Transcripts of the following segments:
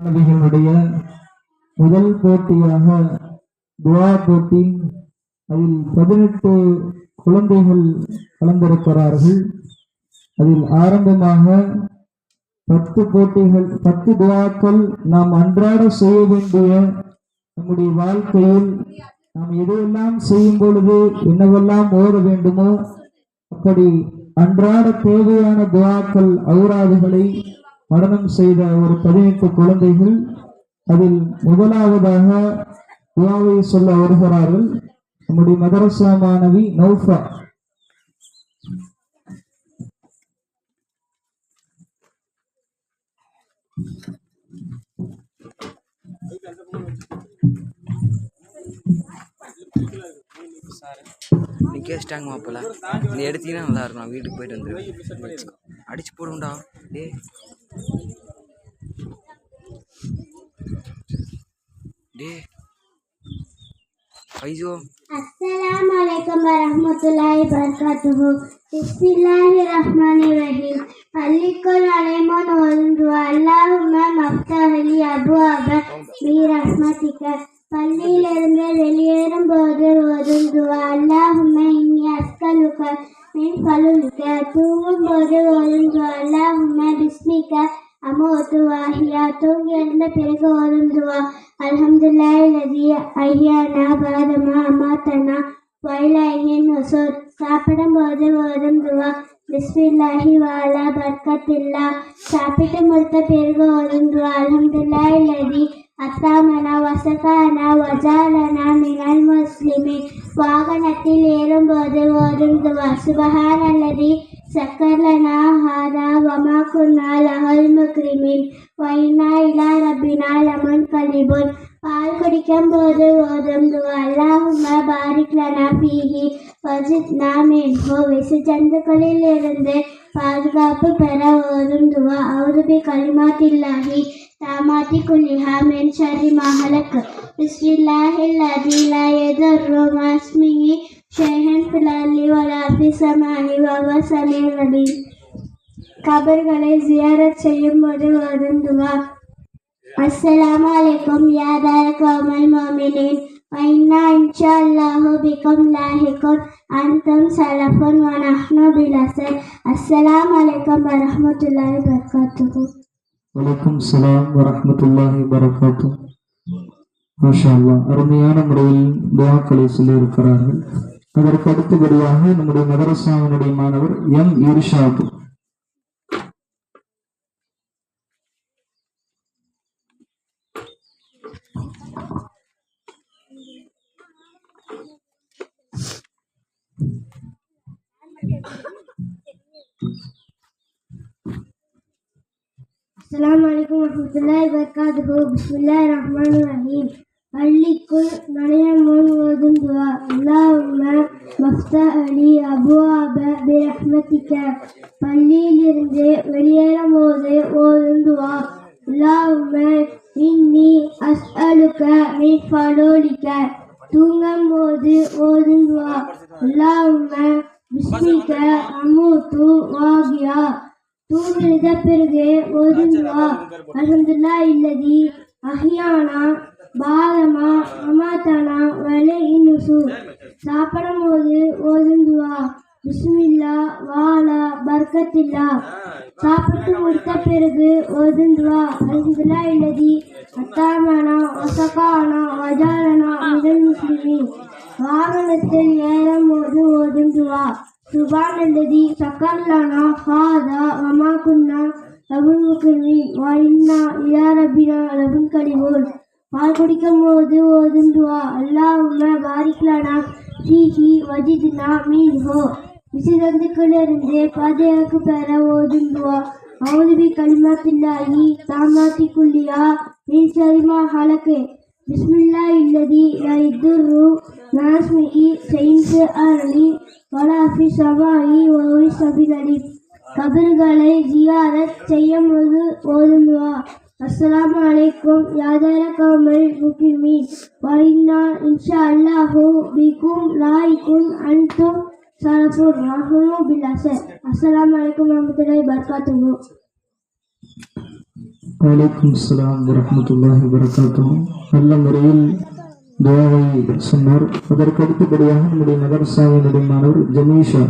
மாணவிகளுடைய முதல் போட்டியாக துவா போட்டி. அதில் 18 குழந்தைகள் கலந்திருக்கிறார்கள். அதில் ஆரம்பமாக 10 போட்டிகள், 10 துவாக்கள் நாம் அன்றாட செய்ய வேண்டிய நம்முடைய வாழ்க்கையில் நாம் எதையெல்லாம் செய்யும் பொழுது என்னவெல்லாம் ஓட வேண்டுமோ அப்படி அன்றாட தேவையான துவாக்கள் ஔராதுகளை மரணம் செய்த ஒரு 18 குழந்தைகள். அதில் முதலாவதாக துவாவை சொல்ல வருகிறார்கள் நம்முடைய மதரசா மாணவி நௌஃபா. நீ கேஸ்டாங்க மாப்பிள்ள, நீ எடுத்தீங்கன்னா நல்லா இருக்கும். நான் வீட்டுக்கு போயிட்டு வந்து அடிச்சு போடுண்டா. டே ஐயோ. அஸ்ஸலாமு அலைக்கும் வரஹ்மத்துல்லாஹி வபரகாத்துஹு. பிஸ்மில்லாஹிர் ரஹ்மானிர் ரஹீம். பள்ளிக்குள் அலைமோன் ஒன்று அல்லாஹும்ம மஃப்தஹலி அபுவாப பி ரஹ்மதிக. பள்ளியிலிருந்து வெளியேறும் போது ஓதும் துவா அல்லாஹும்ம இன்னி அஸ்கலுக மின் ஃபலுலிக. தூங்கும் போது ஓதும் துவா அல்லாஹும்ம பிஸ்மிக அமூத்து வாஹியா. தூங்கி எழுந்த பிறகு ஓதும் துவா அல்ஹம்துலில்லாஹி லதி அஹ்யானா பஅதமா அமாத்தனா வ இலைஹின் நுஷூர். சாப்பிடும் போது ஓதும் துவா பிஸ்மில்லாஹி வஅலா பர்கத்தில்லாஹ். சாப்பிட்டு முடித்த பிறகு ஓதும் துவா அல்ஹம்துலில்லாஹி லதி அத்தாமனா வசகானா வஜாலனா மினல் முஸ்லிமின். வாகனத்தில் ஏறும்போது ஓதும் துவா சுபஹானல்லதி சக்கர்லனா ஹாதா வமா குன்னா லஹல் முக்ரிமின் வ இன்னா இலா ரப்பினா லமுன்கலிபுன். பால் குடிக்கும் போது ஓதும் துவா அல்லாஹும்ம பாரிக் லனா ஃபீஹி வஸித்னா மின்ஹு. விசு ஜந்துக்களில் இருந்து பாதுகாப்பு பெற ஓதும் துவா அஊது பி கலிமாத்தில்லாஹி தாமாத்தி குல்லிஹா மின் ஷர்ரி மா ஹலக். பிஸ்மில்லாஹில் லதீ லா யதுர்ரு மா இஸ்மிஹி ஷைஉன் ஃபில் அர்தி வலா ஃபிஸ் ஸமாஇ வ ஹுவஸ் ஸமீஉல் அலீம். கபர்களை ஜியாரத் செய்யும் போது ஓதும் துவா அஸ்ஸலாமு அலைக்கும் யா தார கௌமல் முஃமினீன் வ இன்னா இன்ஷா அல்லாஹு பிக்கும் லாஹிகூன் அன்தும் ஸலஃபுன் வ நஹ்னு பில் அஸர். அஸ்ஸலாமு அலைக்கும் வரஹ்மத்துல்லாஹி வபரகாத்துஹு. வலைக்கும் ஸலாம் வரஹ்மத்துல்லாஹி வபரகாத்துஹு. மாஷா அல்லாஹ், அருமையான முறையில் துஆக்களை சொல்லி இருக்கிறார்கள். அதற்கு அடுத்தபடியாக நம்முடைய மதரசாவினுடைய மாணவர் எம் இர்ஷாத். அஸ்ஸலாமு அலைக்கும் வரஹ்மத்துல்லாஹி வபரகாத்துஹு. பிஸ்மில்லாஹிர் ரஹ்மானிர் ரஹீம். பள்ளிக்குள் நுழையும் முன் ஓதும் துவா அல்லாஹும்ம மஃப்தஹலி அபுவாப பி ரஹ்மதிக. பள்ளியிலிருந்து வெளியேறும் போது ஓதும் துவா அல்லாஹும்ம இன்னி அஸ்அலுக மின் ஃபலுலிக. தூங்கும் போது ஓதும் துவா அல்லாஹும்ம பிஸ்மிக அமூத்து வாஹியா. தூங்கிழுத பிறகு ஓதும் துவா அல்ஹம்துலில்லாஹி லதி அஹ்யானா பஅதமா அமாத்தனா வ இலைஹின் நுஷூர். சாப்பிடும் போது ஓதும் துவா பிஸ்மில்லாஹ் வஅலா பர்கத்தில்லாஹ். சாப்பிட்டு முடித்த பிறகு ஓதும் துவா அல்ஹம்துலில்லாஹி லதி அத்தாமனா வசகானா வஜாலனா மினல் முஸ்லிமீன். வாகனத்தில் ஏறும் போது ஓதும் துவா சுப்ஹானல்லதி சக்கர்லனா ஹாதா வமா குன்னா லஹல் முக்ரிமீன் வ இன்னா இலா ரப்பினா லமுன்கலிபூன். பால் குடிக்கும் போது ஓதும் துவா அல்லாஹும்ம பாரிக் லனா ஃபீஹி வஸித்னா மின்ஹு. விசிறந்துக்களிலிருந்து பாதுகாப்பு பெற ஓதும் துவா அஊது பி கலிமாத்தில்லாஹி தாமாத்தி குல்லிஹா மின் ஷர்ரி மா ஹலக். பிஸ்மில்லாஹில் லதீ லா யதுர்ரு மா இஸ்மிஹி ஷைஉன் ஃபில் அர்தி வலா ஃபிஸ் ஸமாஇ வ ஹுவஸ் ஸமீஉல் அலீம். கபர்களை ஜியாரத் செய்யும் போது ஓதும் துவா அஸ்ஸலாமு அலைக்கும் யா தார கௌமல் முஃமினீன் வ இன்னா இன்ஷா அல்லாஹு பிக்கும் லாஹிகூன் அன்தும் ஸலஃபுன் வ நஹ்னு பில் அஸர். அஸ்ஸலாமு அலைக்கும் வரஹ்மத்துல்லாஹி வபரகாத்துஹு. வலைக்கும் ஸலாம் வரஹ்மத்துல்லாஹி வபரகாத்துஹு. நல்ல முறையில் துஆவை சொன்னார். அதற்கு அடுத்தபடியாக நம்முடைய மதரசாவினுடைய மாணவர் ஜமீஷா.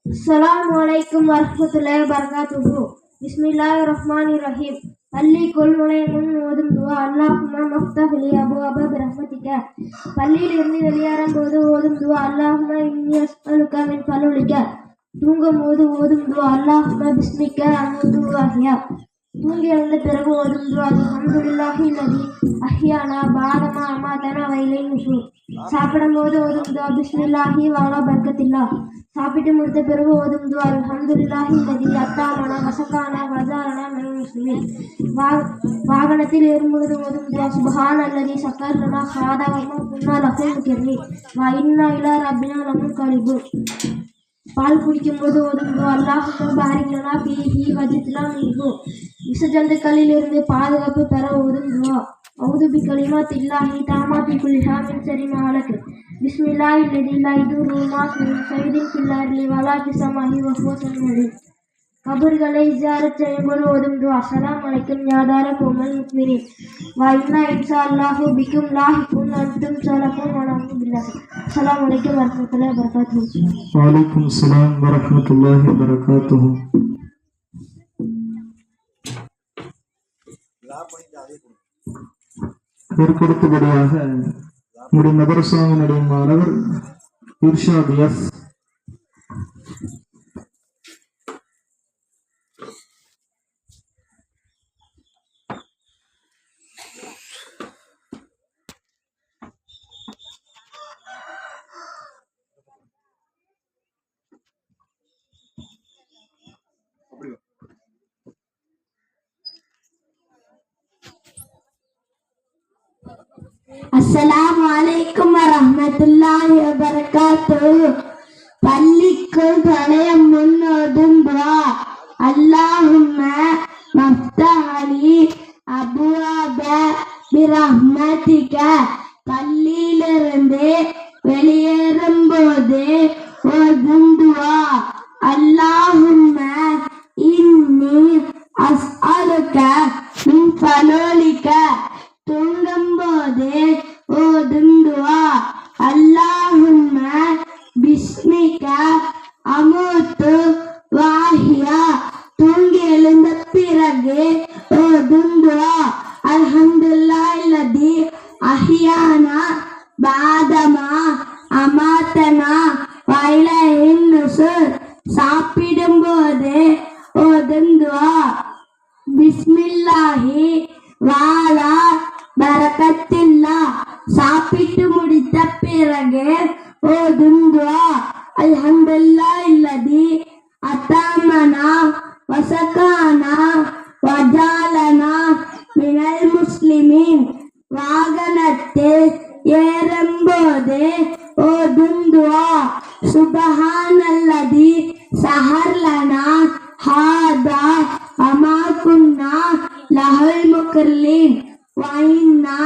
அஸ்ஸலாமு அலைக்கும் வரஹ்மத்துல்லாஹி வபரகாத்துஹு. பிஸ்மில்லாஹிர் ரஹ்மானிர் ரஹீம். பள்ளிக்குள் நுழையும் முன் ஓதும் துவா அல்லாஹும்ம மஃப்தஹ் லி அபுவாப பிரஹ்மதிக. பள்ளியில் இருந்து வெளியேறும் போது ஓதும் துவா அல்லாஹும்ம இன்னி அஸ்அலுக மின் ஃபலுலிக. தூங்கும் போது ஓதும் துவா அல்லாஹும்ம பிஸ்மிக அமுது வஹ்யா. தூங்கி எழுந்த பிறகு ஓதும் துவா அல்ஹம்துலில்லாஹி அல்லதி அஹ்யானா பஅதமா அமாதனா வ இலைஹி நுஷூர். சாப்பிடும் போது ஓதும் துவா பிஸ்மில்லாஹி வ அலா பரக்கத்தில்லாஹ். சாப்பிட்டு முடித்த பிறகு ஓதும் துவா அல்ஹம்துலில்லாஹி அல்லதி அத்தாமனா வஸகானா வஜாலனா மினல் முஸ்லிமீன். வாகனத்தில் ஏறும்பொழுது ஓதும் துவா சுப்ஹான அல்லதி ஸக்கரனா ஹாதா வ மா குன்னா லஹு முக்ரினீன் வ இன்னா இலா ரப்பினா லமுன்கலிபூன். பால் குடிக்கும்போது ஓதும் துவா அல்லாஹும்ம பாரிக் லனா ஃபீஹி வஜித்னா மின்ஹு. விஷஜந்துக்களில் இருந்து பாதுகாப்பு பெற ஓதும் துவா அஊது பிகலிமாத்தில்லாஹி தாமாத்தி குல்லிஹா மின் ஷர்ரி மா ஹலக். பிஸ்மில்லாஹில் லதீ லா யதுர்ரு மா இஸ்மிஹி ஷைஇன் ஃபில் அர்லி வலா ஃபிஸ் ஸமாஇ வ ஹுவ ஸமீஉல் அலீம். கபர்களை ஜியாரத் செய்யும்போது ஓதும் துவா அஸ்ஸலாமு அலைக்கும் யா தார கௌமில் முஃமினீன் வ இன்னா இன்ஷா அல்லாஹு பிக்கும் லாஹிகூன் அன்தும் ஸலஃபுன் வ நஅூது பில்லாஹ். அஸ்ஸலாமு அலைக்கும் வரஹ்மத்துல்லாஹி வபரகாத்துஹு. வலைக்கும் ஸலாம் வரஹ்மத்துல்லாஹி வபரகாத்துஹு. இதற்கு அடுத்தபடியாக நம்முடைய மதரசாவினுடைய மாணவர் இர்ஷாத் எஸ். அஸ்ஸலாமு அலைக்கும் வரஹ்மத்துல்லாஹி வபரகாத்துஹு. பள்ளிக்குள் நுழையும் முன் ஓதும் துவா அல்லாஹும்ம மஃப்தஹ் லி அபுவாப பிரஹ்மதிக. பள்ளியிலிருந்து வெளியேறும் போது ஓதும் துவா அல்லாஹும்ம இன்னி அஸ்அலுக மின் ஃபலுலிக. தூங்கும் போது ஓதும் துவா அல்லாஹும்ம பிஸ்மிக அமுது வஹ்யா. தூங்கி எழுந்த பிறகு ஓதும் துவா அல்ஹம்துலில்லாஹி அல்லதி அஹ்யானா பஅதமா அமாதனா வ இலைஹி நுஷூர். சாப்பிடும் போது ஓதும் துவா பிஸ்மில்லாஹி வ அலா பரக்கத்தில்லாஹ். சாப்பிட்டு முடித்த பிறகு ஓதும் துவா அல்ஹம்துலில்லாஹி அல்லதி அத்தாமனா வஸகானா வஜாலனா மினல் முஸ்லிமீன். வாகனத்தில் ஏறும்போது ஓதும் துவா சுப்ஹானல்லதி ஸஹர்லனா ஹாதா வமா குன்னா லஹுல் முக்ரினீன் வ இன்னா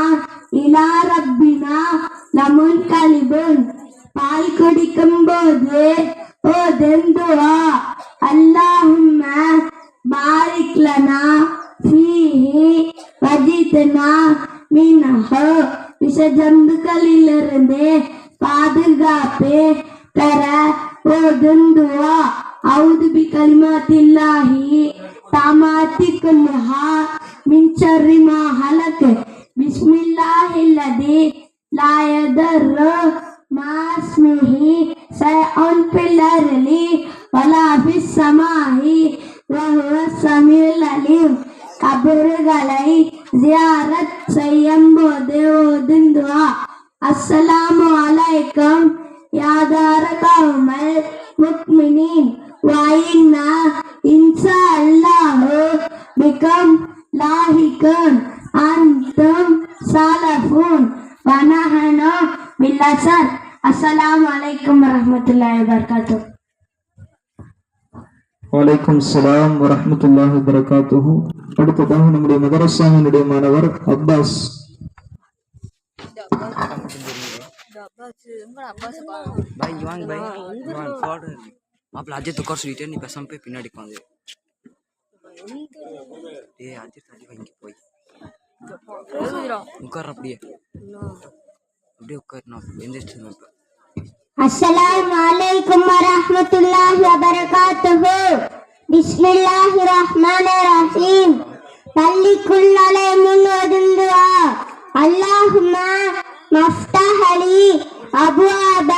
இலா ரப்பினா லமுன்கலிபூன். பால் குடிக்கும் போது ஓதும் துவா அல்லாஹும்ம பாரிக் லனா ஃபீஹி வஜித்னா மின்ஹு. விஷஜந்துக்களிலிருந்து பாதுகாப்பு பெற ஓதும் துவா அஊது பிகலிமாத்தில்லாஹி தாமாத்தி குல்லிஹா மின் ஷர்ரி மா ஹலக். பிஸ்மில்லாஹில் லதீ லா யதுர்ரு மா இஸ்மிஹி ஷைஉன் ஃபில் அர்லி வலா ஃபிஸ் ஸமாஇ வ ஹுவ ஸமீஉல் அலீம். கபர்களை ஜியாரத் செய்யும் போது ஓதும் துவா அஸ்ஸலாமு அலைக்கும் யா தார கௌமில் முஃமினீன் வ இன்னா இன்ஷா அல்லாஹு பிக்கும் லாஹிகூன் அன்தும் ஸலஃபுன் வ நஹ்னு பில்லாஹ். அஸ்ஸலாமு அலைக்கும் வரஹ்மத்துல்லாஹி வபரகாத்துஹு. வலைக்கும் சலாம் வரஹ்மத்துல்லாஹி வபரகாத்துஹு. அடுத்ததாக நம்முடைய மதரசாவினுடைய மாணவர் அப்பாஸ். பாய் இங்க வாங்க பாய், இங்க வாங்க போடு. மாப்பிள்ள அஜித் உட்கார சொல்லிட்டு நீ பேசாம போய் பின்னாடி உட்காந்து. ஏய் அஜித் அடி வாங்கி போய் உட்கார, அப்படியே அப்படியே உட்காரு. நான் எந்திரிச்சு அஸ்ஸலாமு அலைக்கும் வரஹ்மத்துல்லாஹி வபரகாத்துஹு. பிஸ்மில்லாஹிர் ரஹ்மானிர் ரஹீம். பள்ளிக்குள் நுழையும் முன் ஓதும் துஆ. அல்லாஹும்ம மஃப்தஹ் லி அப்வாப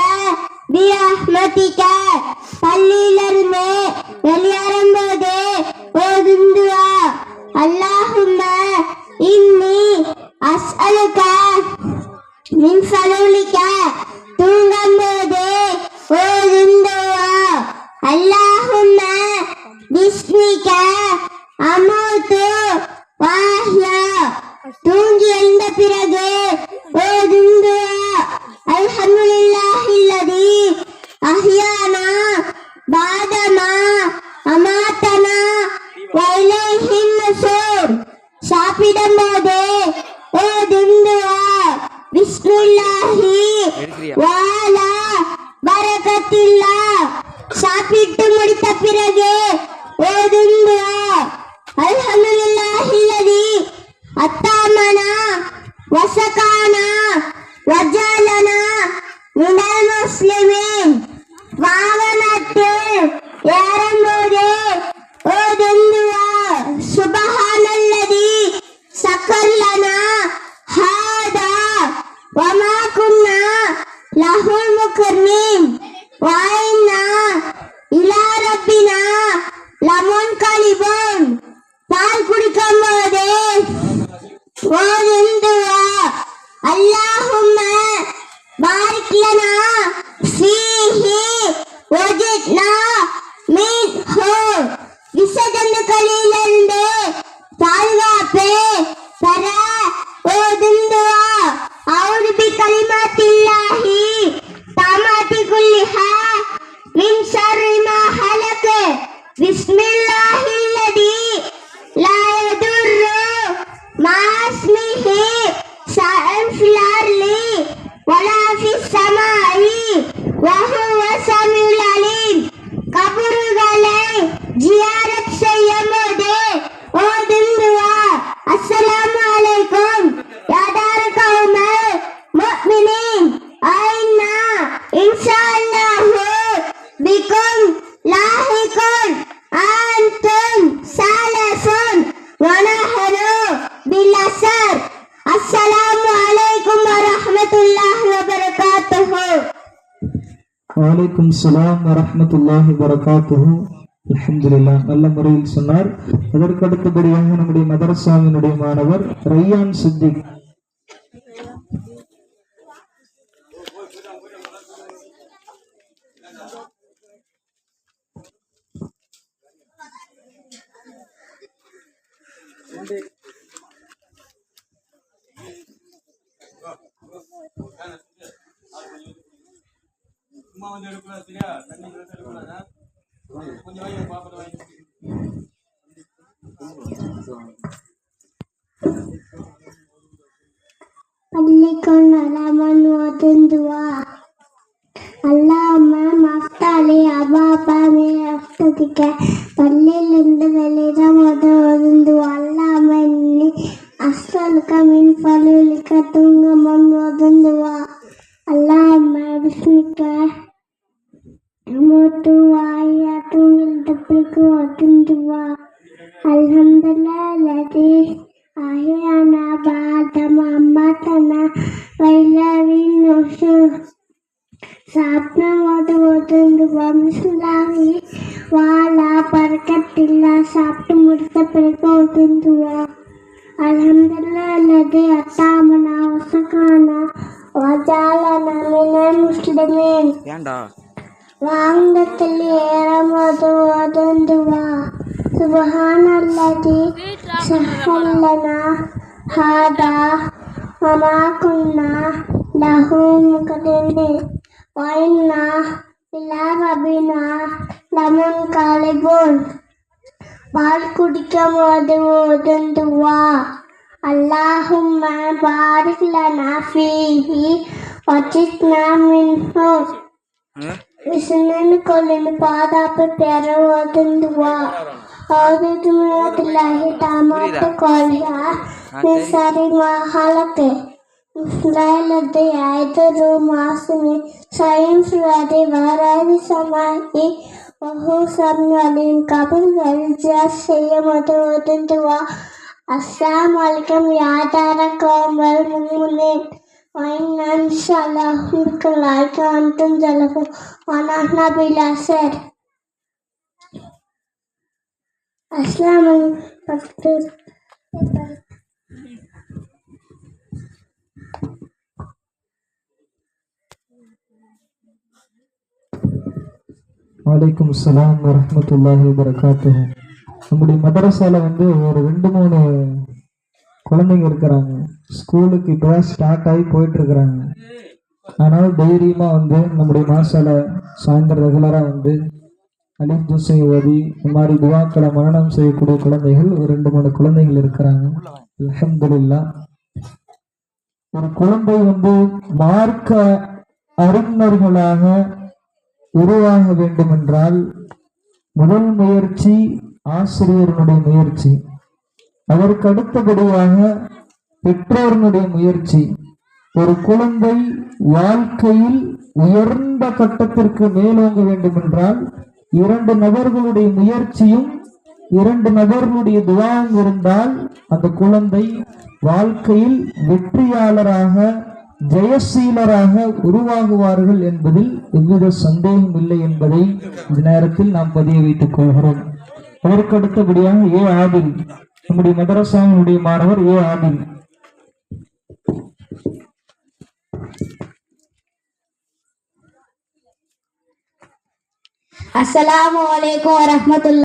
பிரஹ்மதிக. பள்ளியிலிருந்து வெளியேறும்போது ஓதும் துஆ. அல்லாஹும்ம இன்னி அஸ்அலுக மின் ஃபலுலிக. தூங்கும்போது ஓதும் துஆ. அல்லாஹும்ம பிஸ்மிக அமூது வஅஹ்யா. தூங்கி எழுந்த பிறகு ஓதும் துஆ. அல்ஹம்துலில்லாஹில்லதி அஹ்யானா பஅதமா அமாதனா வ இலைஹின் நுஷூர். சாப்பிடும்போது ஓதும் துஆ. பிஸ்மில்லாஹி வஅலா பரக்கத்தில்லாஹ். சாப்பிட்டு முடித்த பிறகு ஓதும் துஆ. அல்ஹம்துலில்லாஹில்லதி அத்தாமனா வஸகானா வஜஅலனா மினல் முஸ்லிமீன். வாகனத்தில் ஏறும்போது ஓதும் துஆ. சுப்ஹானல்லதி சக்கர் லனா ஹாதா வமா குன்னா லஹுல் முக்ரிமீன் வ இன்னா இலா ரப்பினா லமுன்கலிபூன். பால் குடிக்கும்போது ஓதும் துஆ. அல்லாஹும்ம பாரிக் லனா ஃபீஹி வஜித்னா மின்ஹு. விஷஜந்துக்களிலிருந்து பாதுகாப்பு பெற ஓதும் துஆ. அஊது பிகலிமாத்தில்லாஹி தாமாத்தி குல்லிஹா மின் ஷர்ரி மா ஹலக. பிஸ்மில்லாஹில்லதி லா யதுர்ரு மா இஸ்மிஹி ஷைஉன் ஃபில் அர்லி வலா ஃபிஸ் ஸமாஇ வ ஹுவ ஸமீஉல் அலீம். கபறுகளை ஜியாரத் செய்யும்போது ஓதும் துஆ. அஸ்ஸலாமு அலைக்கும் யா தார கௌமல் முஃமினீன். ஐன்னா இன்ஷாஅல்லாஹு பிக்கும் லாஹிகுன் அன்தும் சாலஃபுன் வ நஹ்னு பில் அஸர். அஸ்ஸலாமு அலைக்கும் வரஹ்மத்துல்லாஹி வபரகாத்துஹு. வலைக்கும் சலாம் வரஹ்மத்துல்லாஹி வபரகாத்துஹு. அல்ஹம்துலில்லாஹ், நல்ல முறையில் சொன்னார். அதற்கு அடுத்தபடியாக நம்முடைய மதரசாவினுடைய மாணவர் ரையான் சித்திக். பள்ளிக்குள் நுழையும் ஓதும் துஆ. அல்லாஹும்ம மஃப்தஹ் லி அப்வாப பிரஹ்மதிக. பள்ளியிலிருந்து வெளியேறும்போது ஓதும் துஆ. அல்லாஹும்ம இன்னி அஸ்அலுக மின் ஃபலுலிக. தூங்கும் முன் ஓதும் துஆ. அல்லாஹும்ம பிஸ்மிக அமூது வஅஹ்யா. தூங்கி எழுந்த பிறகு ஓதும் துஆ. அல்ஹம்துலில்லாஹில்லதி அஹ்யானா பஅதமா அமாதனா வ இலைஹின் நுஷூர். சாப்பிடும்போது ஓதும் துஆ. பிஸ்மில்லாஹி வஅலா பரக்கத்தில்லாஹ். சாப்பிட்டு முடித்த பிறகு ஓதும் துஆ. அல்ஹம்துலில்லாஹில்லதி அத்தாமனா வஸகானா வஜஅலனா மினல் முஸ்லிமீன். ஏன்டா வாகனத்தில் ஏறும்போது ஓதும் துஆ. சுப்ஹானல்லதி சக்கர் லனா ஹாதா வமா குன்னா லஹு முக்ரிமீன் வ இன்னா இலா ரப்பினா லெமன் காலிபோன் பால் குடிக்கும் போது ஓதும் துவா அல்லாஹும்ம பாரிக் லனா ஃபீஹி வஜித்னா மின்ஹு விசுனன் கொள்ளின் பாதாப்பு பெற ஓதும் துவா அவுது மினல்லாஹி தஆலா கொல்யா நிசரி மஹலகே லைலத்தை ஐதரு மாசுமி சயின்ஸ் வரை வராதி சமாயி வஹு சம்யலின் கபில் வெல்ஜா செய்ய மதுவதும் துவா அஸ்ஸலாமு அலைக்கும் யாதார கௌமல் முமினின் وإن شاء الله بكم لائق أنتم جلكم ونحن بالأسر السلام عليكم. வலைக்கும் அஸ்ஸலாம் வரஹ்மத்துல்லாஹி வபரகாத்துஹு. நம்முடைய மதரசால ஒரு 2-3 குழந்தைங்க இருக்கிறாங்க. ஸ்கூலுக்கு இப்போ ஸ்டார்ட் ஆகி போயிட்டு இருக்கிறாங்க. ஆனால் தைரியமா நம்முடைய மாசால சாயந்தரம் ரெகுலரா அலிஃப் ஜுஸை ஓதி இந்த மாதிரி துவாக்களை மரணம் செய்யக்கூடிய குழந்தைகள் ஒரு 2-3 குழந்தைகள் இருக்கிறாங்க. அல்ஹம்துலில்லாஹ். ஒரு குழந்தை மார்க்க அறிஞர்களாக உருவாக வேண்டும் என்றால் முதல் முயற்சி ஆசிரியர்களுடைய முயற்சி, அதற்கு அடுத்தபடியாக பெற்றோர்களுடைய முயற்சி. ஒரு குழந்தை வாழ்க்கையில் உயர்ந்த கட்டத்திற்கு மேலோங்க வேண்டும் என்றால் 2 நபர்களுடைய முயற்சியும் 2 நபர்களுடைய துவாவும் இருந்தால் அந்த குழந்தை வாழ்க்கையில் வெற்றியாளராக ஜெயசீலராக உருவாகுவார்கள் என்பதில் எவ்வித சந்தேகம் இல்லை என்பதை இந்த நேரத்தில் நாம் பதிய வைத்துக் கொள்கிறோம். அதற்கு அடுத்தபடியாக ஏ ஆதில், நம்முடைய மதரசாவினுடைய மாணவர் ஏ ஆதில். அஸ்ஸலாமு அலைக்கும் வரஹ்மத்துல்லாஹி